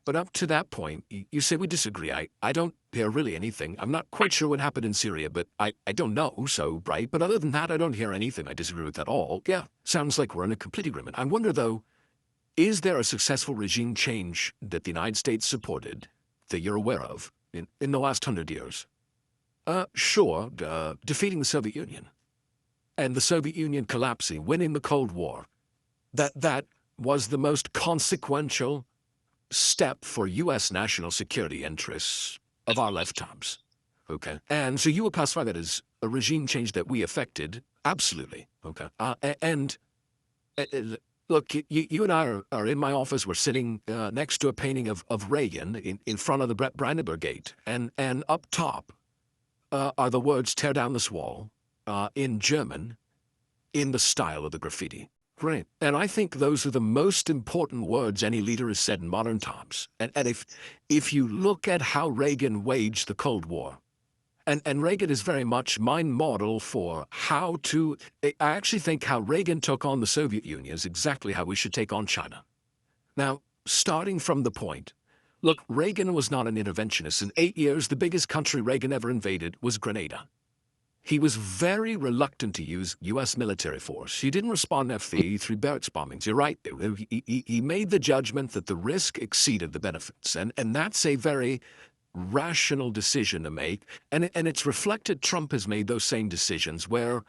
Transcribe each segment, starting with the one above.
But up to that point, you say we disagree. I don't hear really anything. I'm not quite sure what happened in Syria, but I don't know, so, right? But other than that, I don't hear anything I disagree with at all. Yeah, sounds like we're in a complete agreement. I wonder, though, is there a successful regime change that the United States supported that you're aware of in the last 100 years? Sure, defeating the Soviet Union. And the Soviet Union collapsing, winning the Cold War. That was the most consequential step for U.S. national security interests of our lifetimes. Okay. And so you would classify that as a regime change that we affected? Absolutely. Okay. Look, you and I are in my office. We're sitting next to a painting of Reagan in front of the Brandenburg Gate. And up top are the words, "Tear down this wall," in German, in the style of the graffiti. Great. And I think those are the most important words any leader has said in modern times. And if you look at how Reagan waged the Cold War, and Reagan is very much my model for how to, I actually think how Reagan took on the Soviet Union is exactly how we should take on China. Now, starting from the point, look, Reagan was not an interventionist. In 8 years, the biggest country Reagan ever invaded was Grenada. He was very reluctant to use U.S. military force. He didn't respond to F-3 barracks bombings. You're right. He made the judgment that the risk exceeded the benefits. And that's a very rational decision to make. And it's reflected Trump has made those same decisions where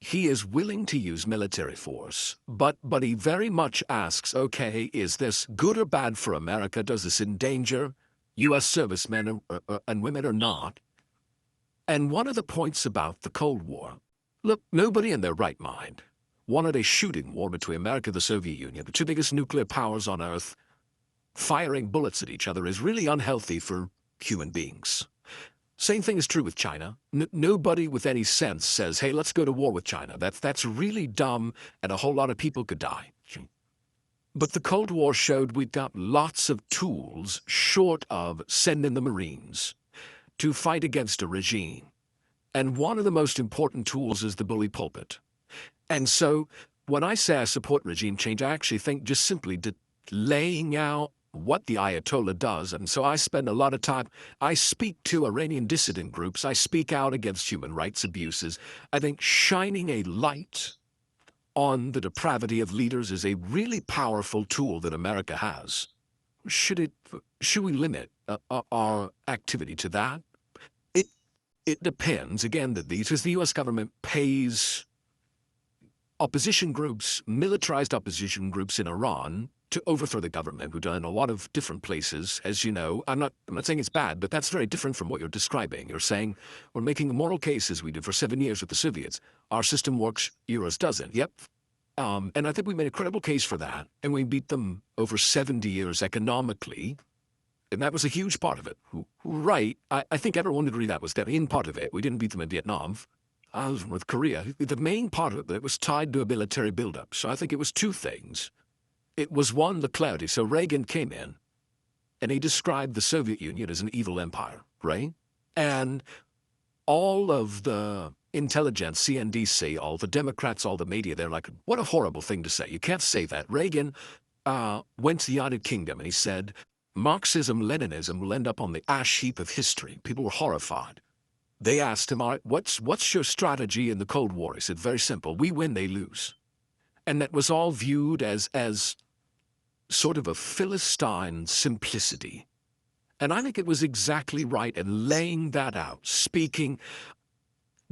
he is willing to use military force. But he very much asks, okay, is this good or bad for America? Does this endanger U.S. servicemen and women or not? And one of the points about the Cold War, look, nobody in their right mind wanted a shooting war between America and the Soviet Union, the two biggest nuclear powers on Earth, firing bullets at each other is really unhealthy for human beings. Same thing is true with China. Nobody with any sense says, hey, let's go to war with China. That's really dumb, and a whole lot of people could die. But the Cold War showed we've got lots of tools short of sending the Marines to fight against a regime. And one of the most important tools is the bully pulpit. And so when I say I support regime change, I actually think just simply laying out what the Ayatollah does. And so I spend a lot of time, I speak to Iranian dissident groups, I speak out against human rights abuses. I think shining a light on the depravity of leaders is a really powerful tool that America has. Should we limit our activity to that? It depends, again, that because the U.S. government pays opposition groups, militarized opposition groups in Iran to overthrow the government, who've done in a lot of different places, as you know. I'm not saying it's bad, but that's very different from what you're describing. You're saying we're making a moral case, as we did for 7 years with the Soviets. Our system works, yours doesn't. Yep. And I think we made a credible case for that, and we beat them over 70 years economically. And that was a huge part of it. Right. I think everyone would agree that was in part of it. We didn't beat them in Vietnam. With Korea. The main part of it was tied to a military buildup. So I think it was two things. It was one, the clarity. So Reagan came in, and he described the Soviet Union as an evil empire, right? And all of the intelligence, CNDC, all the Democrats, all the media, they're like, what a horrible thing to say. You can't say that. Reagan went to the United Kingdom, and he said, Marxism, Leninism will end up on the ash heap of history. People were horrified. They asked him, all right, what's your strategy in the Cold War? He said, very simple. We win, they lose. And that was all viewed as sort of a Philistine simplicity. And I think it was exactly right in laying that out, speaking.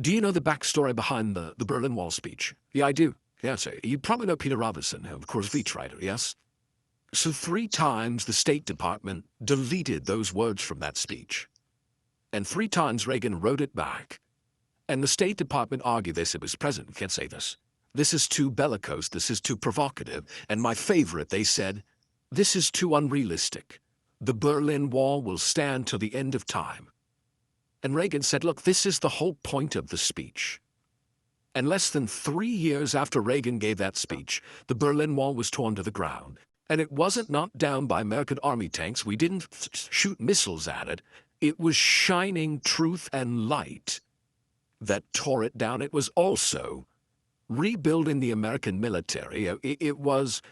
Do you know the backstory behind the Berlin Wall speech? Yeah, I do. Yes, you probably know Peter Robinson, of course, speechwriter, yes? So 3 times the State Department deleted those words from that speech. And 3 times Reagan wrote it back. And the State Department argued, they said, Mr. President, you can't say this. This is too bellicose, this is too provocative. And my favorite, they said, this is too unrealistic. The Berlin Wall will stand till the end of time. And Reagan said, look, this is the whole point of the speech. And less than 3 years after Reagan gave that speech, the Berlin Wall was torn to the ground. And it wasn't knocked down by American army tanks. We didn't shoot missiles at it. It was shining truth and light that tore it down. It was also rebuilding the American military. It was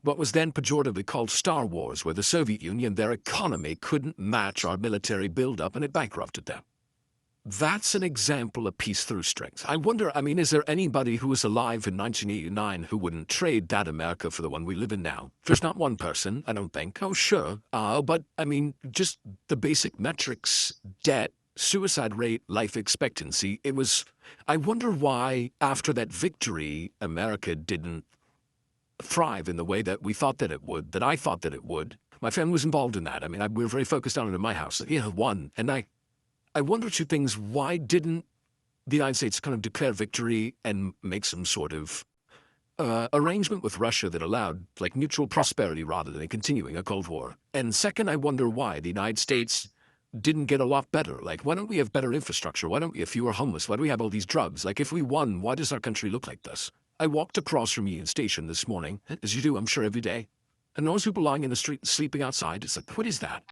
what was then pejoratively called Star Wars, where the Soviet Union, their economy couldn't match our military buildup and it bankrupted them. That's an example of peace through strength. I wonder, I mean, is there anybody who was alive in 1989 who wouldn't trade that America for the one we live in now? There's not one person, I don't think. Oh, sure. But, I mean, just the basic metrics, debt, suicide rate, life expectancy, it was... I wonder why, after that victory, America didn't thrive in the way that we thought that it would, that I thought that it would. My family was involved in that. I mean, we were very focused on it in my house. One. And I wonder two things. Why didn't the United States kind of declare victory and make some sort of arrangement with Russia that allowed like mutual prosperity rather than continuing a Cold War? And second, I wonder why the United States didn't get a lot better. Like, why don't we have better infrastructure? Why don't we have fewer homeless? Why do we have all these drugs? Like, if we won, why does our country look like this? I walked across from Union Station this morning, as you do, I'm sure, every day. And those people lying in the street sleeping outside, it's like, what is that?